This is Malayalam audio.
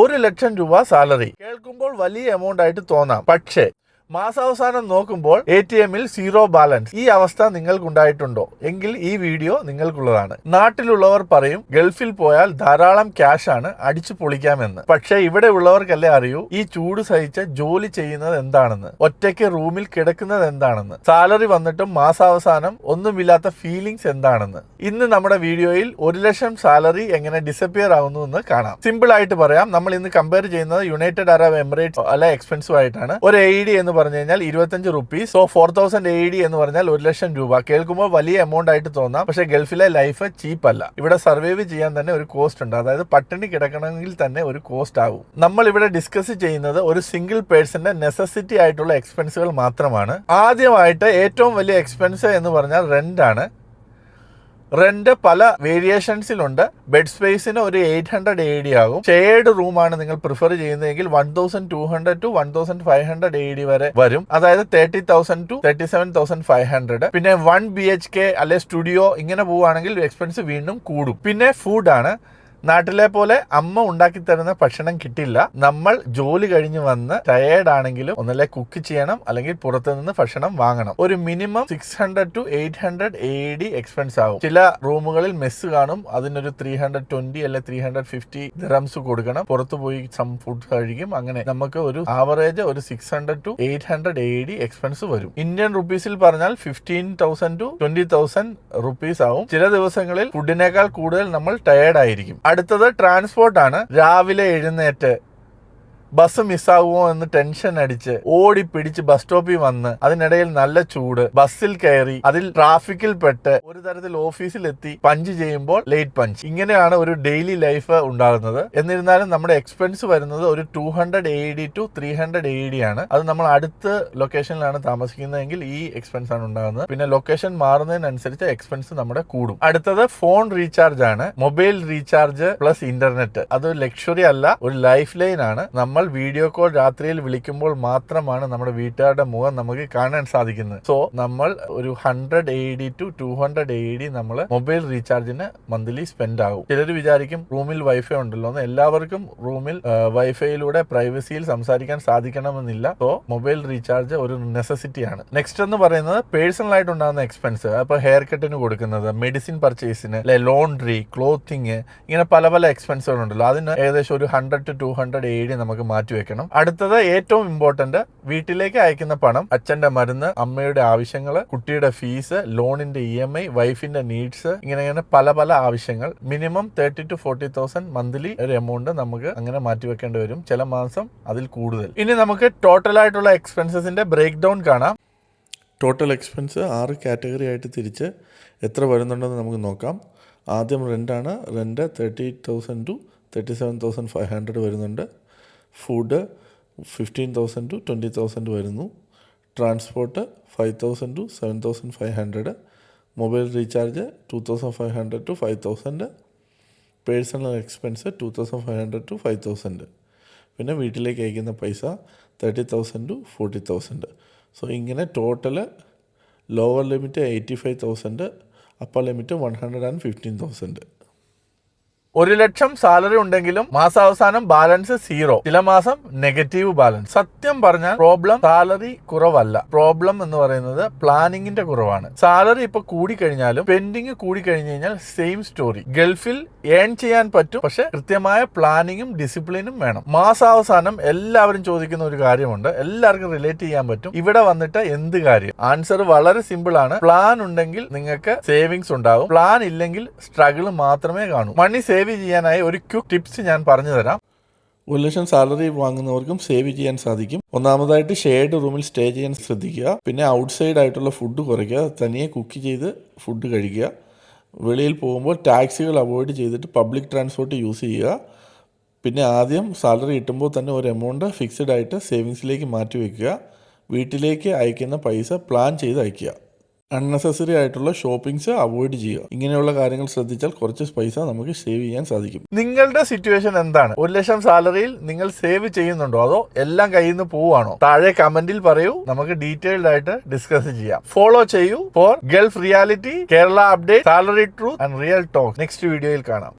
1,00,000 രൂപ സാലറി കേൾക്കുമ്പോൾ വലിയ എമൗണ്ട് ആയിട്ട് തോന്നാം. പക്ഷേ മാസാവസാനം നോക്കുമ്പോൾ ATM-ൽ സീറോ ബാലൻസ്. ഈ അവസ്ഥ നിങ്ങൾക്കുണ്ടായിട്ടുണ്ടോ എങ്കിൽ ഈ വീഡിയോ നിങ്ങൾക്കുള്ളതാണ്. നാട്ടിലുള്ളവർ പറയും ഗൾഫിൽ പോയാൽ ധാരാളം ക്യാഷ് ആണ് അടിച്ചു പൊളിക്കാമെന്ന്. പക്ഷേ ഇവിടെ ഉള്ളവർക്കല്ലേ അറിയൂ ഈ ചൂട് സഹിച്ച് ജോലി ചെയ്യുന്നത് എന്താണെന്ന്, ഒറ്റയ്ക്ക് റൂമിൽ കിടക്കുന്നത് എന്താണെന്ന്, സാലറി വന്നിട്ടും മാസാവസാനം ഒന്നുമില്ലാത്ത ഫീലിങ്സ് എന്താണെന്ന്. ഇന്ന് നമ്മുടെ വീഡിയോയിൽ 1,00,000 സാലറി എങ്ങനെ ഡിസപ്പിയർ ആവുന്നു എന്ന് കാണാം. സിമ്പിൾ ആയിട്ട് പറയാം, നമ്മൾ ഇന്ന് കമ്പയർ ചെയ്യുന്നത് യുണൈറ്റഡ് അറബ് എമിറേറ്റ്സ് അല്ല എക്സ്പെൻസീവ് ആയിട്ടാണ്. ഒരു AED എന്ന് പറഞ്ഞു കഴിഞ്ഞാൽ 25 റുപ്പീസ്. സോ 4,000 AED എന്ന് പറഞ്ഞാൽ 1,00,000 രൂപ. കേൾക്കുമ്പോൾ വലിയ എമൗണ്ട് ആയിട്ട് തോന്നാം, പക്ഷേ ഗൾഫിലെ ലൈഫ് ചീപ്പ് അല്ല. ഇവിടെ സർവൈവ് ചെയ്യാൻ തന്നെ ഒരു കോസ്റ്റ് ഉണ്ട്. അതായത് പട്ടിണി കിടക്കണമെങ്കിൽ തന്നെ ഒരു കോസ്റ്റ് ആവും. നമ്മൾ ഇവിടെ ഡിസ്കസ് ചെയ്യുന്നത് ഒരു സിംഗിൾ പേഴ്സന്റെ നെസസിറ്റി ആയിട്ടുള്ള എക്സ്പെൻസുകൾ മാത്രമാണ്. ആദ്യമായിട്ട് ഏറ്റവും വലിയ എക്സ്പെൻസ് എന്ന് പറഞ്ഞാൽ റെന്റ് ആണ്. റെന്റ് പല വേരിയേഷൻസിലുണ്ട്. ബെഡ് സ്പേസിന് ഒരു 800 AED ആകും. ഷെയർഡ് റൂമാണ് നിങ്ങൾ പ്രിഫർ ചെയ്യുന്നതെങ്കിൽ 1,200 to 1,500 AED വരെ വരും. അതായത് 30,000 to 37,500. പിന്നെ 1 BHK അല്ലെ സ്റ്റുഡിയോ ഇങ്ങനെ പോവുകയാണെങ്കിൽ എക്സ്പെൻസ് വീണ്ടും കൂടും. പിന്നെ ഫുഡാണ്. നാട്ടിലെ പോലെ അമ്മ ഉണ്ടാക്കി തരുന്ന ഭക്ഷണം കിട്ടില്ല. നമ്മൾ ജോലി കഴിഞ്ഞ് വന്ന് ടയേർഡ് ആണെങ്കിലും ഒന്നല്ലേ കുക്ക് ചെയ്യണം, അല്ലെങ്കിൽ പുറത്തു നിന്ന് ഭക്ഷണം വാങ്ങണം. ഒരു മിനിമം 600 to 800 AED എക്സ്പെൻസ് ആകും. ചില റൂമുകളിൽ മെസ്സ് കാണും, അതിനൊരു 320 അല്ലെ 350 ദിറംസ് കൊടുക്കണം. പുറത്തു പോയി സം ഫുഡ് കഴിക്കും. അങ്ങനെ നമുക്ക് ഒരു ആവറേജ് ഒരു 600 to 800 AED എക്സ്പെൻസ് വരും. ഇന്ത്യൻ റുപ്പീസിൽ പറഞ്ഞാൽ 15,000 to 20,000 റുപ്പീസ് ആവും. ചില ദിവസങ്ങളിൽ ഫുഡിനേക്കാൾ കൂടുതൽ നമ്മൾ ടയേർഡ് ആയിരിക്കും. അടുത്തത് ട്രാൻസ്പോർട്ട് ആണ്. രാവിലെ എഴുന്നേറ്റ് ബസ് മിസ്സാകുമോ എന്ന് ടെൻഷൻ അടിച്ച് ഓടി പിടിച്ച് ബസ് സ്റ്റോപ്പിൽ വന്ന് അതിനിടയിൽ നല്ല ചൂട്, ബസ്സിൽ കയറി അതിൽ ട്രാഫിക്കിൽ പെട്ട് ഒരു തരത്തിൽ ഓഫീസിലെത്തി പഞ്ച് ചെയ്യുമ്പോൾ ലേറ്റ് പഞ്ച്. ഇങ്ങനെയാണ് ഒരു ഡെയിലി ലൈഫ് ഉണ്ടാകുന്നത്. എന്നിരുന്നാലും നമ്മുടെ എക്സ്പെൻസ് വരുന്നത് ഒരു 200 AED to 300 AED ആണ്. അത് നമ്മൾ അടുത്ത ലൊക്കേഷനിലാണ് താമസിക്കുന്നതെങ്കിൽ ഈ എക്സ്പെൻസ് ആണ് ഉണ്ടാകുന്നത്. പിന്നെ ലൊക്കേഷൻ മാറുന്നതിനനുസരിച്ച് എക്സ്പെൻസ് നമ്മുടെ കൂടും. അടുത്തത് ഫോൺ റീചാർജ് ആണ്. Mobile recharge plus internet. അത് ലക്ഷറി അല്ല, ഒരു ലൈഫ് ലൈൻ ആണ്. നമ്മൾ വീഡിയോ കോൾ രാത്രിയിൽ വിളിക്കുമ്പോൾ മാത്രമാണ് നമ്മുടെ വീട്ടുകാരുടെ മുഖം നമുക്ക് കാണാൻ സാധിക്കുന്നത്. സോ നമ്മൾ ഒരു 100 AED to 200 AED നമ്മൾ മൊബൈൽ റീചാർജിന് മന്ത്ലി സ്പെൻഡ് ആകും. ചിലർ വിചാരിക്കും റൂമിൽ വൈഫൈ ഉണ്ടല്ലോ എന്ന്. എല്ലാവർക്കും റൂമിൽ വൈഫൈയിലൂടെ പ്രൈവസിയിൽ സംസാരിക്കാൻ സാധിക്കണമെന്നില്ല. സോ മൊബൈൽ റീചാർജ് ഒരു നെസസിറ്റി ആണ്. നെക്സ്റ്റ് എന്ന് പറയുന്നത് പേഴ്സണൽ ആയിട്ട് ഉണ്ടാകുന്ന എക്സ്പെൻസ്. അപ്പൊ ഹെയർ കട്ടിന് കൊടുക്കുന്നത്, മെഡിസിൻ പർച്ചേസിന്, ലോണ്ടറി, ക്ലോത്തിങ്, ഇങ്ങനെ പല പല എക്സ്പെൻസുകൾ ഉണ്ടല്ലോ. അതിന് ഏകദേശം ഒരു 100 to 200 AED നമുക്ക് മാറ്റിവെക്കണം. അടുത്തത് ഏറ്റവും ഇമ്പോർട്ടന്റ്, വീട്ടിലേക്ക് അയക്കുന്ന പണം, അച്ഛന്റെ മരുന്ന്, അമ്മയുടെ ആവശ്യങ്ങൾ, കുട്ടിയുടെ ഫീസ്, ലോണിന്റെ EMI, വൈഫിന്റെ നീഡ്സ്, ഇങ്ങനെ പല പല ആവശ്യങ്ങൾ. മിനിമം 30,000 to 40,000 മന്ത്ലി ഒരു എമൗണ്ട് നമുക്ക് അങ്ങനെ മാറ്റിവെക്കേണ്ടി വരും. ചില മാസം അതിൽ കൂടുതൽ. ഇനി നമുക്ക് ടോട്ടൽ ആയിട്ടുള്ള എക്സ്പെൻസസിന്റെ ബ്രേക്ക് ഡൗൺ കാണാം. ടോട്ടൽ എക്സ്പെൻസ് 6 കാറ്റഗറി ആയിട്ട് തിരിച്ച് എത്ര വരുന്നുണ്ടെന്ന് നമുക്ക് നോക്കാം. ആദ്യം റെന്റാണ്. റെന്റ് 30,000 to 37,500 വരുന്നുണ്ട്. ഫുഡ് 15,000 to 20,000 വരുന്നു. Transport 5,000 to 7,500. Mobile recharge 2,500 to 5,000. Personal expense 2,500 to 5,000. പിന്നെ വീട്ടിലേക്ക് അയക്കുന്ന പൈസ 30,000 to 40,000. സോ ഇങ്ങനെ total lower limit 85,000, upper limit 115,000. 1,00,000 salary ഉണ്ടെങ്കിലും മാസാവസാനം ബാലൻസ് സീറോ. ചില മാസം നെഗറ്റീവ് ബാലൻസ്. സത്യം പറഞ്ഞാൽ പ്രോബ്ലം സാലറി കുറവല്ല. പ്രോബ്ലം എന്ന് പറയുന്നത് പ്ലാനിങ്ങിന്റെ കുറവാണ്. സാലറി ഇപ്പൊ കൂടിക്കഴിഞ്ഞാലും പെൻഡിങ് കൂടിക്കഴിഞ്ഞു കഴിഞ്ഞാൽ സെയിം സ്റ്റോറി. ഗൾഫിൽ ഏൺ ചെയ്യാൻ പറ്റും, പക്ഷെ കൃത്യമായ പ്ലാനിങ്ങും ഡിസിപ്ലിനും വേണം. മാസാവസാനം എല്ലാവരും ചോദിക്കുന്ന ഒരു കാര്യമുണ്ട്, എല്ലാവർക്കും റിലേറ്റ് ചെയ്യാൻ പറ്റും. ഇവിടെ വന്നിട്ട് എന്ത് കാര്യം? ആൻസർ വളരെ സിമ്പിൾ ആണ്. പ്ലാൻ ഉണ്ടെങ്കിൽ നിങ്ങൾക്ക് സേവിങ്സ് ഉണ്ടാകും. പ്ലാൻ ഇല്ലെങ്കിൽ സ്ട്രഗിൾ മാത്രമേ കാണൂ. മണി സേവ് ചെയ്യാനായി ഒരു ക്വിക്ക് ടിപ്സ് ഞാൻ പറഞ്ഞു തരാം. 1,00,000 സാലറി വാങ്ങുന്നവർക്കും സേവ് ചെയ്യാൻ സാധിക്കും. ഒന്നാമതായിട്ട് ഷെയർഡ് റൂമിൽ സ്റ്റേ ചെയ്യാൻ ശ്രദ്ധിക്കുക. പിന്നെ ഔട്ട്സൈഡ് ആയിട്ടുള്ള ഫുഡ് കുറയ്ക്കുക. തനിയെ കുക്ക് ചെയ്ത് ഫുഡ് കഴിക്കുക. വെളിയിൽ പോകുമ്പോൾ ടാക്സികൾ അവോയ്ഡ് ചെയ്തിട്ട് പബ്ലിക് ട്രാൻസ്പോർട്ട് യൂസ് ചെയ്യുക. പിന്നെ ആദ്യം സാലറി കിട്ടുമ്പോൾ തന്നെ ഒരു എമൗണ്ട് ഫിക്സഡ് ആയിട്ട് സേവിങ്സിലേക്ക് മാറ്റി വയ്ക്കുക. വീട്ടിലേക്ക് അയക്കുന്ന പൈസ പ്ലാൻ ചെയ്ത് അയക്കുക. അൺനെസസറി ആയിട്ടുള്ള ഷോപ്പിംഗ്സ് അവോയ്ഡ് ചെയ്യുക. ഇങ്ങനെയുള്ള കാര്യങ്ങൾ ശ്രദ്ധിച്ചാൽ കുറച്ച് പൈസ നമുക്ക് സേവ് ചെയ്യാൻ സാധിക്കും. നിങ്ങളുടെ സിറ്റുവേഷൻ എന്താണ്? 1,00,000 സാലറിയിൽ നിങ്ങൾ സേവ് ചെയ്യുന്നുണ്ടോ, അതോ എല്ലാം കയ്യിൽ നിന്ന് പോവാണോ? താഴെ കമന്റിൽ പറയൂ, നമുക്ക് ഡീറ്റെയിൽഡ് ആയിട്ട് ഡിസ്കസ് ചെയ്യാം. ഫോളോ ചെയ്യൂ for Gulf reality, Kerala update, salary truth and real talk. Next വീഡിയോയിൽ കാണാം.